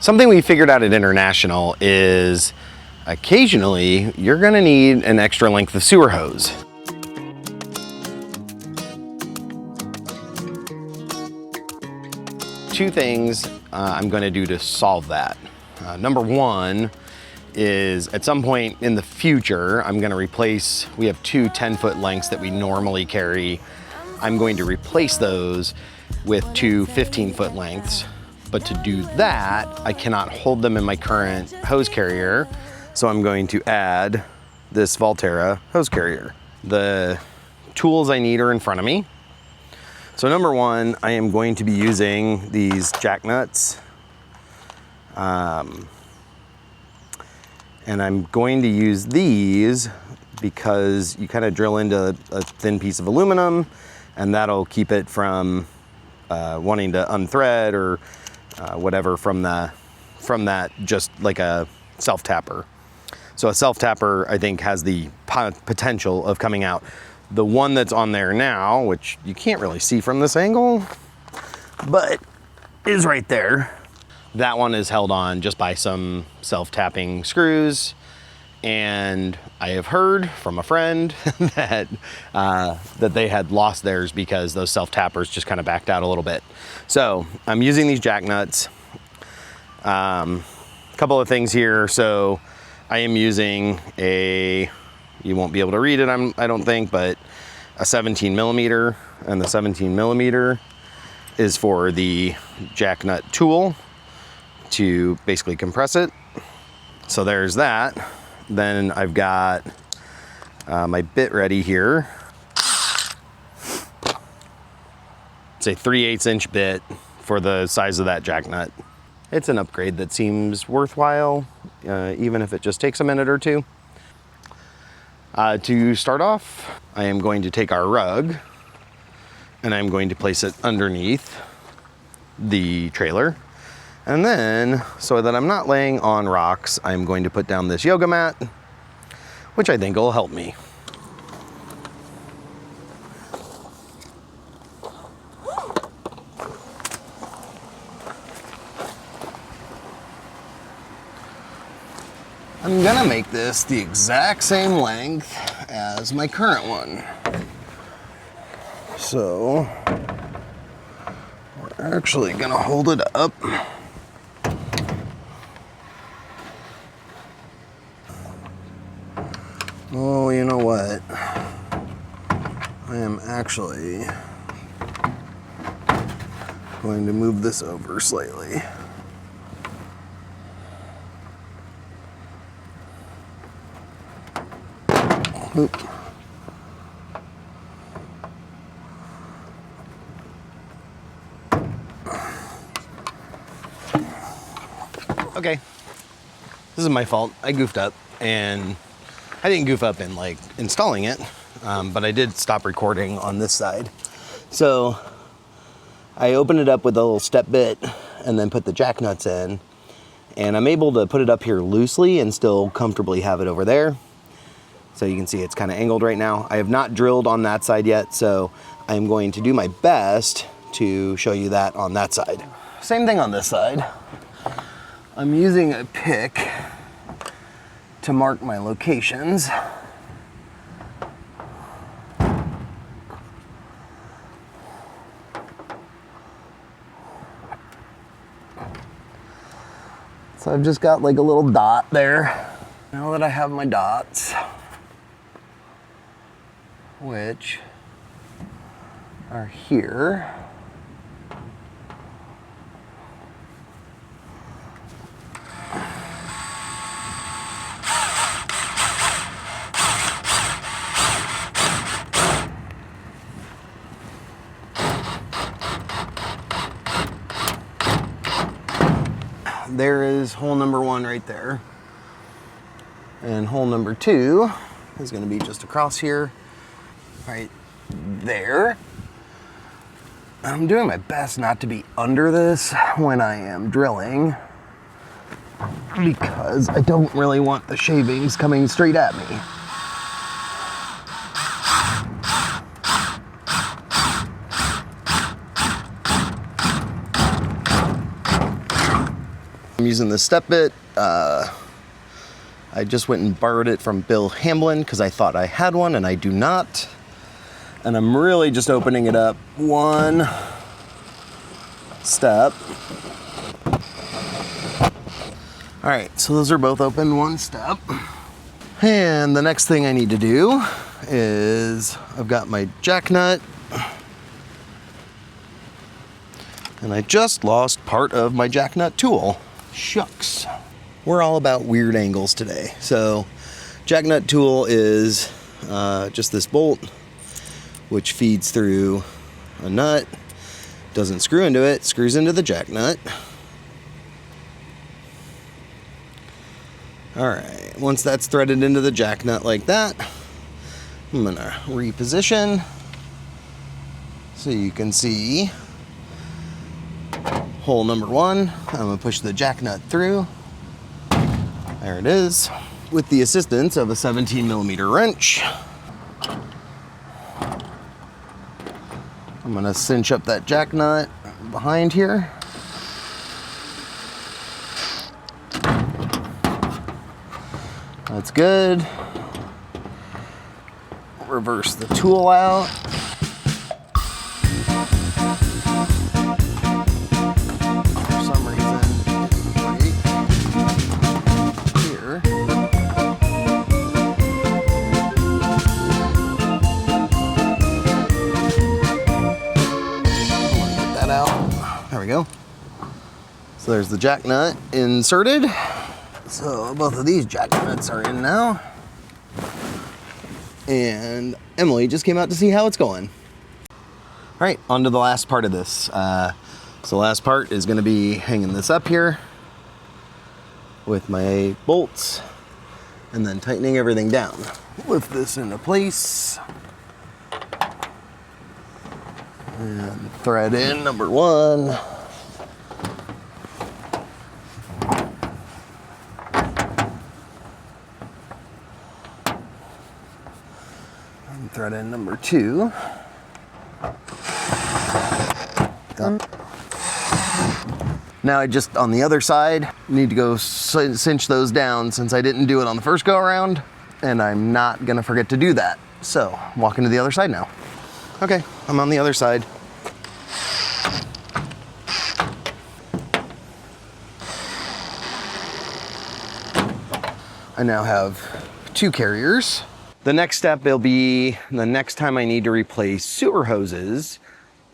Something we figured out at International is occasionally you're gonna need an extra length of sewer hose. Two things I'm gonna do to solve that. Number one is at some point in the future, I'm gonna replace, we have two 10-foot lengths that we normally carry. I'm going to replace those with two 15-foot lengths. But to do that, I cannot hold them in my current hose carrier. So I'm going to add this Valterra hose carrier. The tools I need are in front of me. So number one, I am going to be using these jack nuts. And I'm going to use these because you kind of drill into a thin piece of aluminum and that'll keep it from wanting to unthread or whatever from that, just like a self-tapper. So a self-tapper, I think, has the potential of coming out. The one that's on there now, which you can't really see from this angle, but is right there. That one is held on just by some self-tapping screws. And I have heard from a friend that they had lost theirs because those self-tappers just kind of backed out a little bit. So I'm using these jack nuts. Couple of things here. So I am using you won't be able to read it, I don't think, but a 17 millimeter, and the 17 millimeter is for the jack nut tool to basically compress it. So there's that. Then I've got my bit ready here. It's a 3/8 inch bit for the size of that jack nut. It's an upgrade that seems worthwhile, even if it just takes a minute or two. To start off, I am going to take our rug and I'm going to place it underneath the trailer. And then, so that I'm not laying on rocks, I'm going to put down this yoga mat, which I think will help me. I'm gonna make this the exact same length as my current one. So, we're actually gonna hold it up. Oh, you know what? I am actually going to move this over slightly. Oop. Okay, this is my fault. I goofed up, and I didn't goof up in like installing it, but I did stop recording on this side. So I opened it up with a little step bit and then put the jack nuts in, and I'm able to put it up here loosely and still comfortably have it over there. So you can see it's kind of angled right now. I have not drilled on that side yet, so I'm going to do my best to show you that on that side. Same thing on this side. I'm using a pick to mark my locations. So I've just got like a little dot there. Now that I have my dots, which are here, there is hole number one right there. And hole number two is going to be just across here, right there. I'm doing my best not to be under this when I am drilling because I don't really want the shavings coming straight at me. I'm using the step bit. I just went and borrowed it from Bill Hamblin because I thought I had one and I do not. And I'm really just opening it up one step. All right, so those are both open one step. And the next thing I need to do is I've got my jack nut. And I just lost part of my jack nut tool. Shucks. We're all about weird angles today. So jack nut tool is just this bolt, which feeds through a nut, doesn't screw into it, screws into the jack nut. All right, once that's threaded into the jack nut like that, I'm gonna reposition so you can see hole number one. I'm gonna push the jack nut through. There it is, with the assistance of a 17mm wrench. I'm gonna cinch up that jack nut behind here. That's good. Reverse the tool out. For some reason, right here. Get that out. There we go. So there's the jack nut inserted. So both of these jack nuts are in now. And Emily just came out to see how it's going. All right, on to the last part of this. So the last part is gonna be hanging this up here with my bolts and then tightening everything down. Lift this into place. And thread in number one. Thread in number two. Done. Now I just, on the other side, need to go cinch those down since I didn't do it on the first go around, and I'm not gonna forget to do that. So, I'm walking to the other side now. Okay, I'm on the other side. I now have two carriers. The next step will be, the next time I need to replace sewer hoses,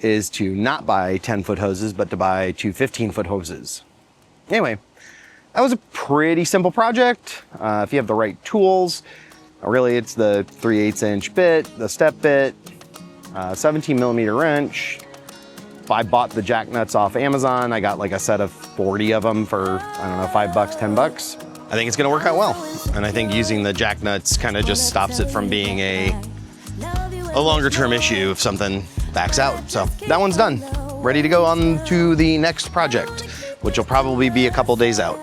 is to not buy 10-foot hoses, but to buy two 15-foot hoses. Anyway, that was a pretty simple project. If you have the right tools, really it's the 3/8" bit, the step bit, 17mm wrench. I bought the jack nuts off Amazon. I got like a set of 40 of them for, I don't know, $5, $10. I think it's gonna work out well. And I think using the jack nuts kind of just stops it from being a longer term issue if something backs out. So that one's done. Ready to go on to the next project, which will probably be a couple days out.